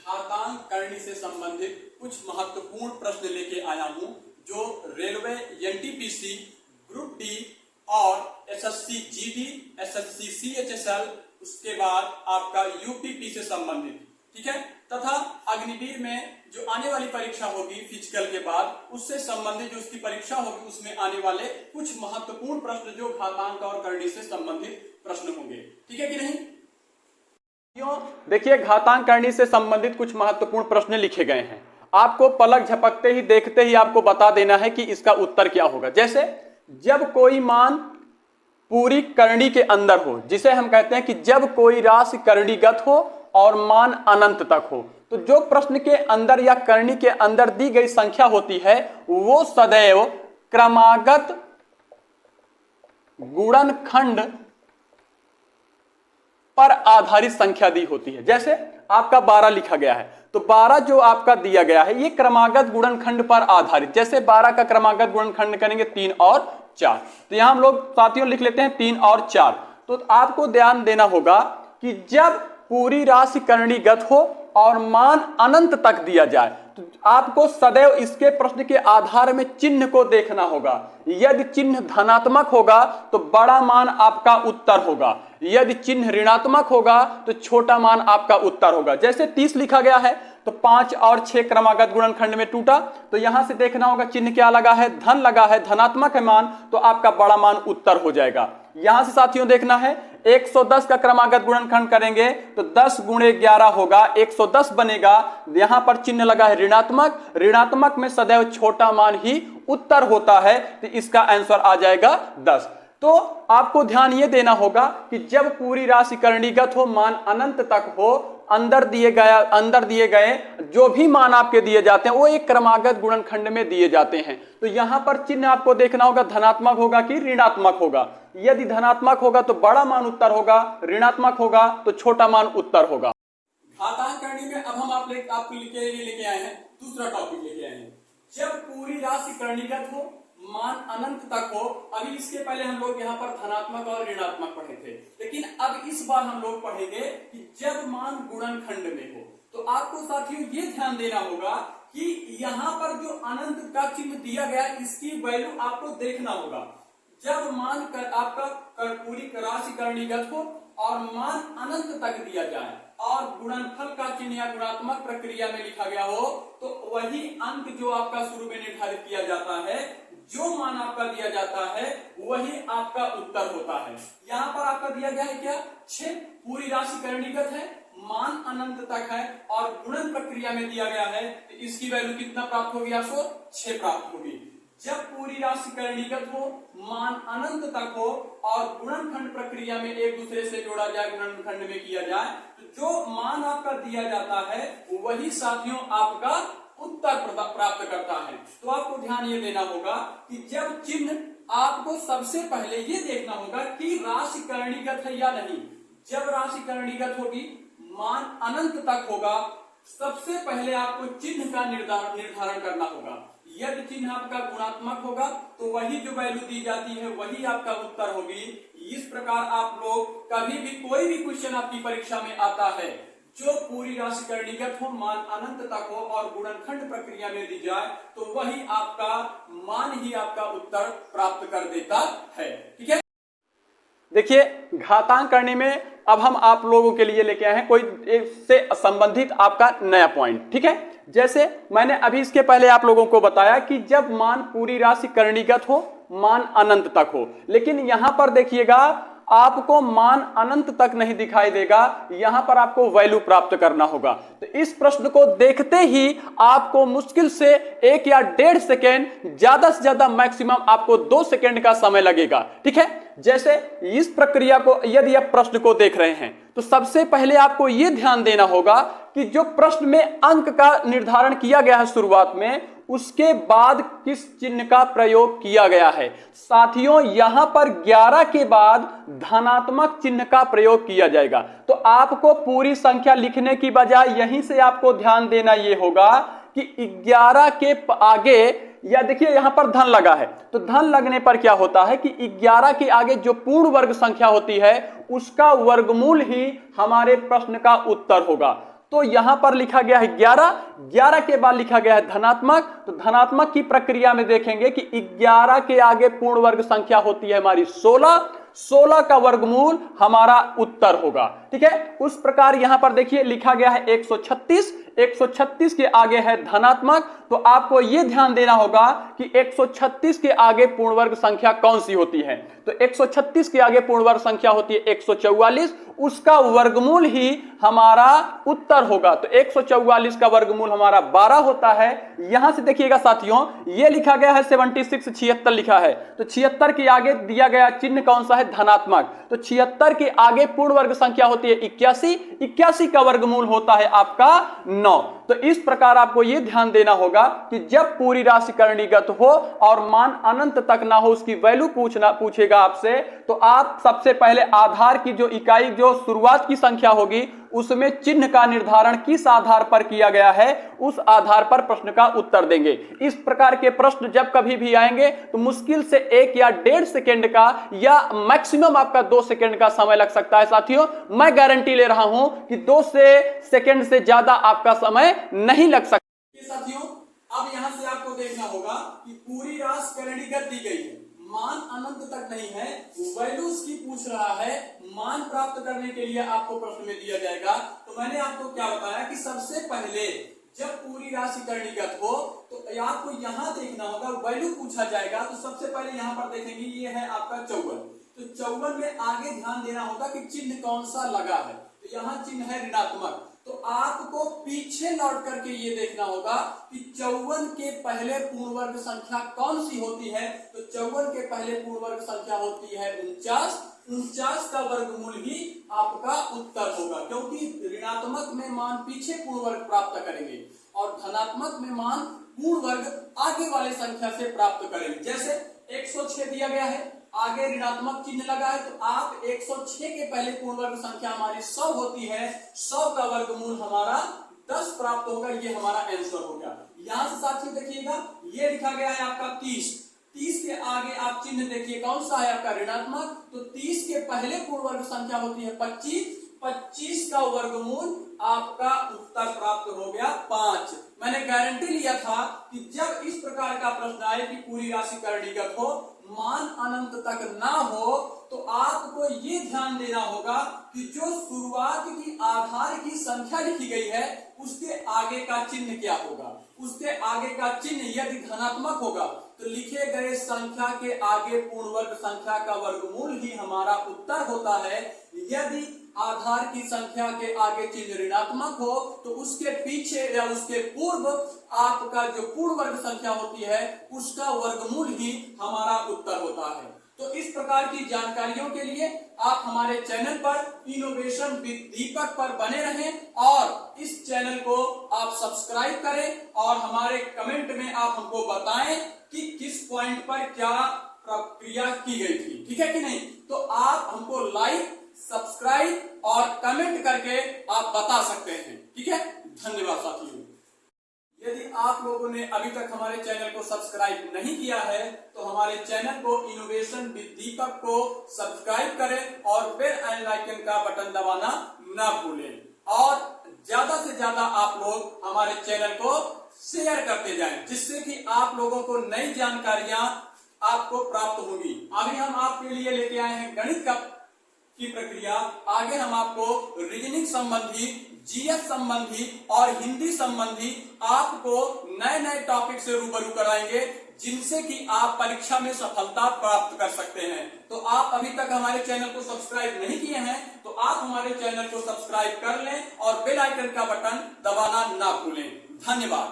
घातांक करनी से संबंधित कुछ महत्वपूर्ण प्रश्न लेके आया हूं जो रेलवे एनटीपीसी ग्रुप डी और एसएससी जीडी एसएससी सीएचएसएल उसके बाद आपका यूपीपी से संबंधित, ठीक है, तथा अग्निवीर में जो आने वाली परीक्षा होगी फिजिकल के बाद उससे संबंधित जो उसकी परीक्षा होगी उसमें आने वाले कुछ महत्वपूर्ण प्रश्न जो घातांक और करनी से संबंधित प्रश्न होंगे, ठीक है कि नहीं। देखिए घातांक करनी से संबंधित कुछ महत्वपूर्ण प्रश्न लिखे गए हैं, आपको पलक झपकते ही देखते ही आपको बता देना है कि इसका उत्तर क्या होगा। जैसे जब कोई मान पूरी करनी के अंदर हो, जिसे हम कहते हैं कि जब कोई राशि करणीगत हो और मान अनंत तक हो, तो जो प्रश्न के अंदर या करनी के अंदर दी गई संख्या होती है वो सदैव क्रमागत गुणनखंड पर आधारित संख्या दी होती है। जैसे आपका 12 लिखा गया है तो 12 जो आपका दिया गया है ये क्रमागत गुणनखंड पर आधारित, जैसे 12 का क्रमागत गुणनखंड करेंगे 3 और 4, तो यहां हम लोग साथियों लिख लेते हैं 3 और 4। तो आपको ध्यान देना होगा कि जब पूरी राशि करणीगत हो और मान अनंत तक दिया जाए तो आपको सदैव इसके प्रश्न के आधार में चिन्ह को देखना होगा। यदि चिन्ह धनात्मक होगा तो बड़ा मान आपका उत्तर होगा, यदि चिन्ह ऋणात्मक होगा तो छोटा मान आपका उत्तर होगा। जैसे 30 लिखा गया है तो 5 और 6 क्रमागत गुणनखंड में टूटा, तो यहां से देखना होगा चिन्ह क्या लगा है, धन लगा है, धनात्मक है मान, तो आपका बड़ा मान उत्तर हो जाएगा। यहां से साथियों देखना है 110 का क्रमागत गुणनखंड करेंगे तो 10 गुणे 11 होगा, 110 बनेगा। यहां पर चिन्ह लगा है ऋणात्मक, ऋणात्मक में सदैव छोटा मान ही उत्तर होता है, तो इसका आंसर आ जाएगा 10। तो आपको ध्यान यह देना होगा कि जब पूरी राशि करणीगत हो, मान अनंत तक हो, अंदर दिए गए जो भी मान आपके दिए जाते हैं वो एक क्रमागत गुणनखंड में दिए जाते हैं। तो यहां पर चिन्ह आपको देखना होगा धनात्मक होगा कि ऋणात्मक होगा। यदि धनात्मक होगा तो बड़ा मान उत्तर होगा, ऋणात्मक होगा तो छोटा मान उत्तर होगा। घातांक करनी में अब हम आपको लेके आए हैं दूसरा टॉपिक लेके आए हैं, जब पूरी राशि करणीगत हो, मान अनंत तक हो। अभी इसके पहले हम लोग यहाँ पर धनात्मक और ऋणात्मक पढ़े थे, लेकिन अब इस बार हम लोग पढ़ेंगे कि जब मान गुणनखंड में हो। तो आपको साथियों ये ध्यान देना होगा कि यहाँ पर जो अनंत का चिन्ह दिया गया इसकी वैल्यू आपको देखना होगा। जब मान आपका पूरी राशि करणीगत हो और मान अनंत तक दिया जाए और गुणनफल का चिन्ह या गुणात्मक प्रक्रिया में लिखा गया हो तो वही अंक जो आपका शुरू में निर्धारित किया जाता है, जो मान आपका दिया जाता है वही आपका उत्तर होता है। यहाँ पर आपका दिया गया है क्या 6, पूरी राशि करणीगत है, मान अनंत तक है और गुणन प्रक्रिया में दिया गया है, तो इसकी वैल्यू कितना प्राप्त होगी आपको 6 प्राप्त होगी। जब पूरी राशि करणीगत हो, मान अनंत तक हो और गुणनखंड प्रक्रिया में एक दूसरे से जोड़ा जाए, गुणनखंड में किया जाए, तो जो मान आपका दिया जाता है वही साथियों आपका उत्तर प्राप्त करता है। तो आपको ध्यान ये देना होगा कि जब चिन्ह आपको सबसे पहले ये देखना होगा कि राशि करणीगत है या नहीं। जब राशि करणीगत होगी, मान अनंत तक होगा, सबसे पहले आपको चिन्ह का निर्धारण करना होगा। यदि चिन्ह आपका गुणात्मक होगा तो वही जो वैल्यू दी जाती है वही आपका उत्तर होगी। इस प्रकार आप लोग कभी भी कोई भी क्वेश्चन आपकी परीक्षा में आता है जो पूरी राशि करणीगत हो, मान अनंत तक हो और गुणनखंड प्रक्रिया में दी जाए तो वही आपका मान ही आपका उत्तर प्राप्त कर देता है, ठीक है। देखिए घातांक करने में अब हम आप लोगों के लिए लेके आए हैं कोई इससे संबंधित आपका नया पॉइंट, ठीक है। जैसे मैंने अभी इसके पहले आप लोगों को बताया कि जब मान पूरी राशि करणीगत हो, मान अनंत तक हो, लेकिन यहां पर देखिएगा आपको मान अनंत तक नहीं दिखाई देगा, यहां पर आपको वैल्यू प्राप्त करना होगा। तो इस प्रश्न को देखते ही आपको मुश्किल से 1 या 1.5 सेकेंड, ज्यादा से ज्यादा मैक्सिमम आपको 2 सेकेंड का समय लगेगा, ठीक है। जैसे इस प्रक्रिया को यदि आप प्रश्न को देख रहे हैं तो सबसे पहले आपको यह ध्यान देना होगा कि जो प्रश्न में अंक का निर्धारण किया गया है शुरुआत में, उसके बाद किस चिन्ह का प्रयोग किया गया है। साथियों यहां पर 11 के बाद धनात्मक चिन्ह का प्रयोग किया जाएगा। तो आपको पूरी संख्या लिखने की बजाय यहीं से आपको ध्यान देना यह होगा कि 11 के आगे, या देखिए यहां पर धन लगा है तो धन लगने पर क्या होता है कि 11 के आगे जो पूर्ण वर्ग संख्या होती है उसका वर्गमूल ही हमारे प्रश्न का उत्तर होगा। तो यहां पर लिखा गया है 11, 11 के बाद लिखा गया है धनात्मक। तो धनात्मक की प्रक्रिया में देखेंगे कि 11 के आगे पूर्ण वर्ग संख्या होती है हमारी 16, 16 का वर्गमूल हमारा उत्तर होगा। ठीक है, उस प्रकार यहां पर देखिए लिखा गया है 136, 136 के आगे है धनात्मक। तो आपको यह ध्यान देना होगा कि 136 के आगे पूर्ण वर्ग संख्या कौन सी होती है। तो 136 के आगे पूर्ण वर्ग संख्या होती है 144, उसका वर्गमूल ही हमारा उत्तर होगा। तो 144 का वर्गमूल हमारा 12 होता है। यहां से देखिएगा साथियों, यह लिखा गया है 76, 76 लिखा है। तो 76 के आगे दिया गया चिन्ह कौन सा है, धनात्मक। तो 76 के आगे पूर्ण वर्ग संख्या होती है 81, 81 का वर्गमूल होता है आपका 9। तो इस प्रकार आपको यह ध्यान देना होगा कि जब पूरी राशि करणीगत हो और मान अनंत तक ना हो, उसकी वैल्यू पूछेगा आपसे, तो आप सबसे पहले आधार की जो इकाई जो शुरुआत की संख्या होगी उसमें चिन्ह का निर्धारण किस आधार पर किया गया है, उस आधार पर प्रश्न का उत्तर देंगे। इस प्रकार के प्रश्न जब कभी भी आएंगे तो मुश्किल से 1 या 1.5 सेकेंड का या मैक्सिमम आपका 2 सेकेंड का समय लग सकता है साथियों। मैं गारंटी ले रहा हूं कि 2 सेकेंड से ज्यादा आपका समय नहीं लग सकता। साथियों, अब यहां से आपको देखना होगा कि पूरी राशि करणीगत दी गई है, मान अनंत तक नहीं है, वैल्यूज की पूछ रहा है। मान प्राप्त करने के लिए आपको प्रश्न में दिया जाएगा। तो मैंने आपको क्या बताया कि सबसे पहले जब पूरी राशि करणीगत हो तो आपको यहां देखना होगा, वैल्यू पूछा जाएगा। तो सबसे पहले यहां पर देखेंगे, ये है आपका 54। तो 54 में आगे ध्यान देना होगा कि चिन्ह कौन सा लगा है। तो यहाँ चिन्ह है ऋणात्मक। तो आपको पीछे लौट करके ये देखना होगा कि 54 के पहले पूर्ण वर्ग संख्या कौन सी होती है। तो 54 के पहले पूर्ण वर्ग संख्या होती है 49, 49 का वर्गमूल ही आपका उत्तर होगा, क्योंकि ऋणात्मक में मान पीछे पूर्ण वर्ग प्राप्त करेंगे और धनात्मक में मान पूर्ण वर्ग आगे वाले संख्या से प्राप्त करेंगे। जैसे 106 दिया गया है, आगे ऋणात्मक चिन्ह लगा है, तो आप 106 के पहले पूर्ण वर्ग संख्या हमारी 100 होती है, 100 का वर्गमूल हमारा 10 प्राप्त होगा। ये हमारा आंसर हो गया। यहां से साथियों देखिएगा, ये लिखा गया है आपका 30, 30 के आगे आप चिन्ह देखिए कौन सा है आपका ऋणात्मक। तो 30 के पहले पूर्ण वर्ग संख्या होती है 25, 25 का वर्गमूल आपका उत्तर प्राप्त हो गया 5। मैंने गारंटी लिया था कि जब इस प्रकार का प्रश्न आए कि पूरी राशि करणीगत हो, मान अनंत तक ना हो, तो आपको ये ध्यान देना होगा कि जो शुरुआत की आधार की संख्या लिखी गई है उसके आगे का चिन्ह क्या होगा। उसके आगे का चिन्ह यदि धनात्मक होगा तो लिखे गए संख्या के आगे पूर्ण वर्ग संख्या का वर्गमूल ही हमारा उत्तर होता है। यदि आधार की संख्या के आगे चिन्ह ऋणात्मक हो तो उसके पीछे या उसके पूर्व आपका जो पूर्ण वर्ग संख्या होती है उसका वर्गमूल ही हमारा उत्तर होता है। तो इस प्रकार की जानकारियों के लिए आप हमारे चैनल पर इनोवेशन विद दीपक पर बने रहें और इस चैनल को आप सब्सक्राइब करें और हमारे कमेंट में आप हमको बताएं कि किस पॉइंट पर क्या प्रक्रिया की गई थी। ठीक है कि नहीं? तो आप हमको लाइक, सब्सक्राइब और कमेंट करके आप बता सकते हैं। ठीक है, धन्यवाद साथियों। यदि आप लोगों ने अभी तक हमारे चैनल को सब्सक्राइब नहीं किया है तो हमारे चैनल को इनोवेशन विद दीपक को सब्सक्राइब करें और बेल आइकन का बटन दबाना ना भूलें और ज्यादा से ज्यादा आप लोग हमारे चैनल को शेयर करते जाएं, जिससे कि आप लोगों को नई जानकारियां आपको प्राप्त होगी। अभी हम आपके लिए लेके आए हैं गणित की प्रक्रिया। आगे हम आपको रीजनिंग संबंधी, जीएस संबंधी और हिंदी संबंधी आपको नए नए टॉपिक से रूबरू कराएंगे, जिनसे कि आप परीक्षा में सफलता प्राप्त कर सकते हैं। तो आप अभी तक हमारे चैनल को सब्सक्राइब नहीं किए हैं तो आप हमारे चैनल को सब्सक्राइब कर लें और बेल आइकन का बटन दबाना ना भूलें। धन्यवाद।